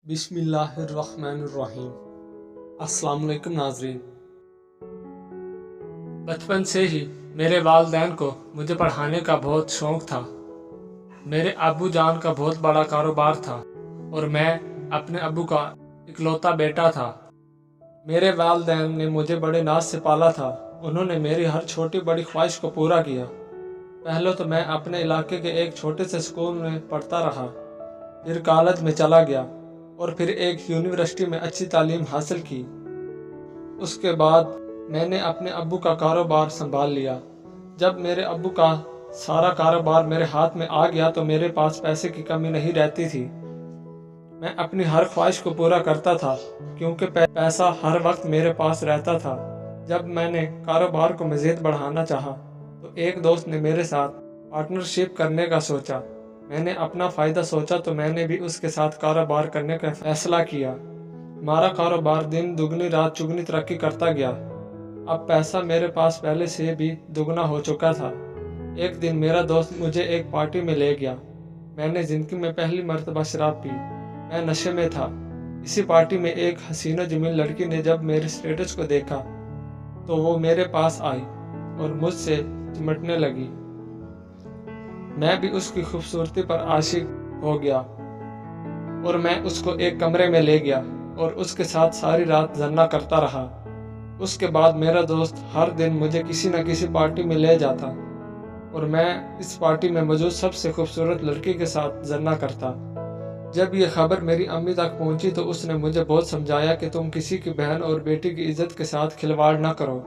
بسم اللہ الرحمن الرحیم۔ السلام علیکم ناظرین۔ بچپن سے ہی میرے والدین کو مجھے پڑھانے کا بہت شوق تھا۔ میرے ابو جان کا بہت بڑا کاروبار تھا اور میں اپنے ابو کا اکلوتا بیٹا تھا۔ میرے والدین نے مجھے بڑے ناز سے پالا تھا۔ انہوں نے میری ہر چھوٹی بڑی خواہش کو پورا کیا۔ پہلے تو میں اپنے علاقے کے ایک چھوٹے سے اسکول میں پڑھتا رہا، پھر کالج میں چلا گیا اور پھر ایک یونیورسٹی میں اچھی تعلیم حاصل کی۔ اس کے بعد میں نے اپنے ابو کا کاروبار سنبھال لیا۔ جب میرے ابو کا سارا کاروبار میرے ہاتھ میں آ گیا تو میرے پاس پیسے کی کمی نہیں رہتی تھی۔ میں اپنی ہر خواہش کو پورا کرتا تھا کیونکہ پیسہ ہر وقت میرے پاس رہتا تھا۔ جب میں نے کاروبار کو مزید بڑھانا چاہا تو ایک دوست نے میرے ساتھ پارٹنرشپ کرنے کا سوچا۔ میں نے اپنا فائدہ سوچا تو میں نے بھی اس کے ساتھ کاروبار کرنے کا فیصلہ کیا۔ ہمارا کاروبار دن دگنی رات چگنی ترقی کرتا گیا۔ اب پیسہ میرے پاس پہلے سے بھی دگنا ہو چکا تھا۔ ایک دن میرا دوست مجھے ایک پارٹی میں لے گیا۔ میں نے زندگی میں پہلی مرتبہ شراب پی۔ میں نشے میں تھا۔ اسی پارٹی میں ایک حسین و جمیل لڑکی نے جب میرے سٹیٹس کو دیکھا تو وہ میرے پاس آئی اور مجھ سے چمٹنے لگی۔ میں بھی اس کی خوبصورتی پر عاشق ہو گیا اور میں اس کو ایک کمرے میں لے گیا اور اس کے ساتھ ساری رات زنا کرتا رہا۔ اس کے بعد میرا دوست ہر دن مجھے کسی نہ کسی پارٹی میں لے جاتا اور میں اس پارٹی میں موجود سب سے خوبصورت لڑکی کے ساتھ زنا کرتا۔ جب یہ خبر میری امی تک پہنچی تو اس نے مجھے بہت سمجھایا کہ تم کسی کی بہن اور بیٹی کی عزت کے ساتھ کھلواڑ نہ کرو،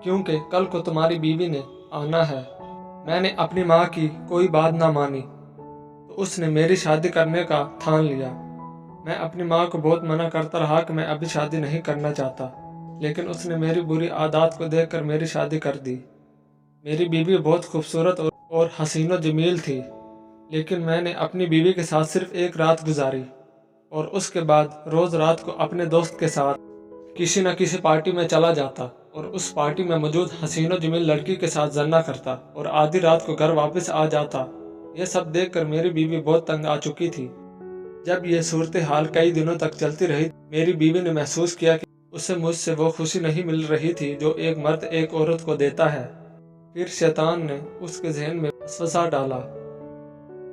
کیونکہ کل کو تمہاری بیوی نے آنا ہے۔ میں نے اپنی ماں کی کوئی بات نہ مانی تو اس نے میری شادی کرنے کا ٹھان لیا۔ میں اپنی ماں کو بہت منع کرتا رہا کہ میں ابھی شادی نہیں کرنا چاہتا، لیکن اس نے میری بری عادات کو دیکھ کر میری شادی کر دی۔ میری بیوی بہت خوبصورت اور حسین و جمیل تھی، لیکن میں نے اپنی بیوی کے ساتھ صرف ایک رات گزاری اور اس کے بعد روز رات کو اپنے دوست کے ساتھ کسی نہ کسی پارٹی میں چلا جاتا اور اس پارٹی میں موجود حسین و جمیل لڑکی کے ساتھ زنا کرتا اور آدھی رات کو گھر واپس آ جاتا۔ یہ سب دیکھ کر میری بیوی بہت تنگ آ چکی تھی۔ جب یہ صورتحال کئی دنوں تک چلتی رہی، میری بیوی نے محسوس کیا کہ اسے مجھ سے وہ خوشی نہیں مل رہی تھی جو ایک مرد ایک عورت کو دیتا ہے۔ پھر شیطان نے اس کے ذہن میں وسوسہ ڈالا۔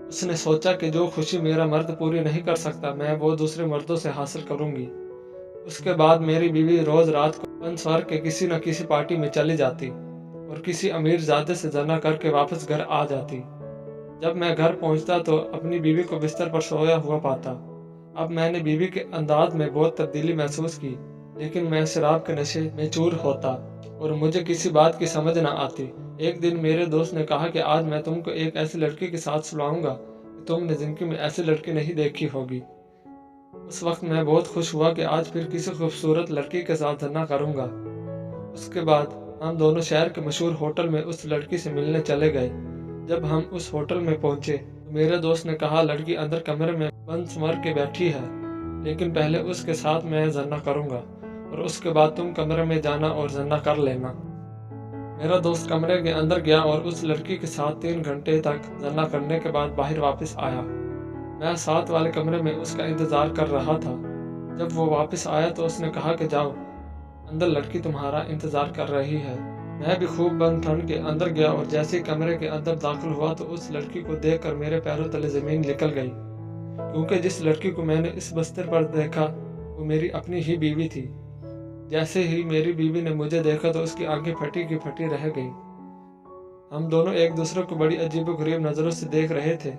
اس نے سوچا کہ جو خوشی میرا مرد پوری نہیں کر سکتا میں وہ دوسرے مردوں سے حاصل کروں گی۔ اس کے بعد میری بیوی روز رات کو انسوار کے کسی نہ کسی پارٹی میں چلی جاتی اور کسی امیر زادے سے زنا کر کے واپس گھر آ جاتی۔ جب میں گھر پہنچتا تو اپنی بیوی کو بستر پر سویا ہوا پاتا۔ اب میں نے بیوی کے انداز میں بہت تبدیلی محسوس کی، لیکن میں شراب کے نشے میں چور ہوتا اور مجھے کسی بات کی سمجھ نہ آتی۔ ایک دن میرے دوست نے کہا کہ آج میں تم کو ایک ایسی لڑکی کے ساتھ سلاؤں گا کہ تم نے زندگی میں ایسی لڑکی نہیں دیکھی ہوگی۔ اس وقت میں بہت خوش ہوا کہ آج پھر کسی خوبصورت لڑکی کے ساتھ زنا کروں گا۔ اس کے بعد ہم دونوں شہر کے مشہور ہوٹل میں اس لڑکی سے ملنے چلے گئے۔ جب ہم اس ہوٹل میں پہنچے تو میرے دوست نے کہا لڑکی اندر کمرے میں بند سنور کے بیٹھی ہے، لیکن پہلے اس کے ساتھ میں زنا کروں گا اور اس کے بعد تم کمرے میں جانا اور زنا کر لینا۔ میرا دوست کمرے کے اندر گیا اور اس لڑکی کے ساتھ 3 گھنٹے تک زنا کرنے کے بعد باہر واپس آیا۔ میں ساتھ والے کمرے میں اس کا انتظار کر رہا تھا۔ جب وہ واپس آیا تو اس نے کہا کہ جاؤ، اندر لڑکی تمہارا انتظار کر رہی ہے۔ میں بھی خوب بند ٹھنڈ کے اندر گیا اور جیسے ہی کمرے کے اندر داخل ہوا تو اس لڑکی کو دیکھ کر میرے پیروں تلے زمین نکل گئی، کیونکہ جس لڑکی کو میں نے اس بستر پر دیکھا وہ میری اپنی ہی بیوی تھی۔ جیسے ہی میری بیوی نے مجھے دیکھا تو اس کی آنکھیں پھٹی کی پھٹی رہ گئیں۔ ہم دونوں ایک دوسرے کو بڑی عجیب و غریب نظروں سے دیکھ رہے تھے۔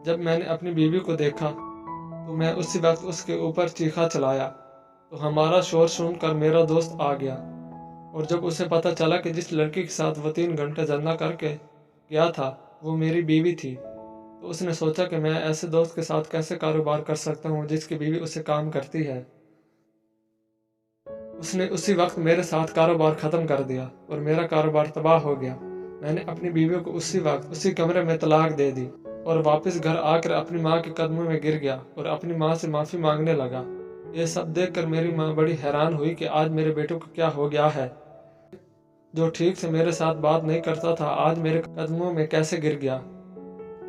جب میں نے اپنی بیوی کو دیکھا تو میں اسی وقت اس کے اوپر چیخا چلایا تو ہمارا شور سن کر میرا دوست آ گیا، اور جب اسے پتہ چلا کہ جس لڑکی کے ساتھ وہ 3 گھنٹے زنا کر کے گیا تھا وہ میری بیوی تھی، تو اس نے سوچا کہ میں ایسے دوست کے ساتھ کیسے کاروبار کر سکتا ہوں جس کی بیوی اسے کام کرتی ہے۔ اس نے اسی وقت میرے ساتھ کاروبار ختم کر دیا اور میرا کاروبار تباہ ہو گیا۔ میں نے اپنی بیوی کو اسی وقت اسی کمرے میں طلاق دے دی اور واپس گھر آ کر اپنی ماں کے قدموں میں گر گیا اور اپنی ماں سے معافی مانگنے لگا۔ یہ سب دیکھ کر میری ماں بڑی حیران ہوئی کہ آج میرے بیٹے کو کیا ہو گیا ہے، جو ٹھیک سے میرے ساتھ بات نہیں کرتا تھا آج میرے قدموں میں کیسے گر گیا۔